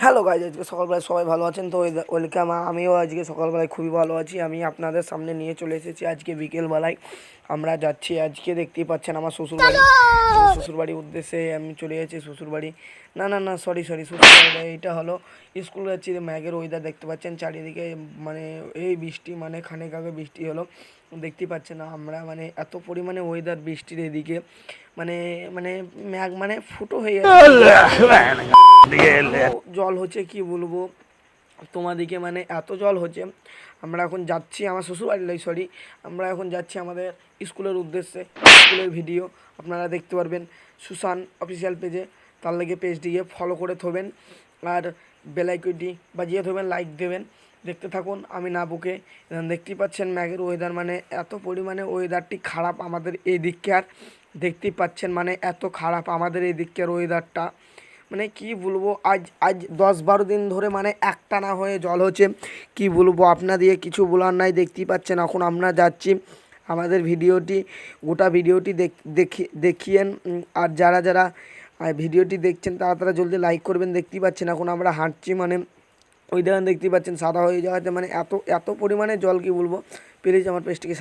Hello guys, আজকে সকালবেলায় সবাই ভালো আছেন তো? ওয়েলকাম। আমিও আজকে সকালবেলায় খুবই ভালো আছি। আমি আপনাদের সামনে নিয়ে চলে এসেছি আজকে বিকেলবেলায়। আমরা যাচ্ছি, আজকে দেখতেই পাচ্ছেন আমার শ্বশুরবাড়ি। শ্বশুরবাড়ির উদ্দেশ্যে আমি চলে যাচ্ছি শ্বশুরবাড়ি। না না না, সরি সরি, শ্বশুরবাড়ি এইটা হলো স্কুল যাচ্ছি। ম্যাগের ওয়েদার দেখতে পাচ্ছেন চারিদিকে, মানে এই বৃষ্টি, মানে খানিক আগে বৃষ্টি হলো, দেখতেই পাচ্ছেন আমরা, মানে এত পরিমাণে ওয়েদার বৃষ্টির এদিকে, মানে মানে ম্যাগ মানে ফুটো হয়ে যাচ্ছে। জল হচ্ছে কি বলবো তোমাদিকে, মানে এত জল হচ্ছে। আমরা এখন যাচ্ছি আমার শ্বশুরবাড়ি, সরি, আমরা এখন যাচ্ছি আমাদের স্কুলের উদ্দেশ্যে। স্কুলের ভিডিও আপনারা দেখতে পারবেন সুশান অফিসিয়াল পেজে, তার লেগে পেজটিকে ফলো করে থবেন আর বেলাইকনটি বাজিয়ে থবেন, লাইক দেবেন। দেখতে থাকুন, আমি না বুকে। দেখতেই পাচ্ছেন ম্যাগের ওয়েদার, মানে এত পরিমাণে ওয়েদারটি খারাপ আমাদের এই দিককার। দেখতেই পাচ্ছেন মানে এত খারাপ আমাদের এই দিককার ওয়েদারটা, মানে কি বলবো। আজ আজ 10-12 দিন ধরে মানে একটানা হয়ে জল হচ্ছে। কি বলবো আপনাদের, কিছু বলার নাই। দেখতেই পাচ্ছেন এখন আমরা যাচ্ছি। আমাদের ভিডিওটি, গোটা ভিডিওটি দেখিয়েন। আর যারা যারা ভিডিওটি দেখছেন তারা তারা জলদি লাইক করবেন। দেখতেই পাচ্ছেন এখন আমরা হাঁটছি, মানে ওই দেখেন দেখতেই পাচ্ছেন সাদা হয়ে যাওয়াতে, মানে এত এত পরিমাণে জল, কি বলবো। প্লিজ আমার পেজটিকে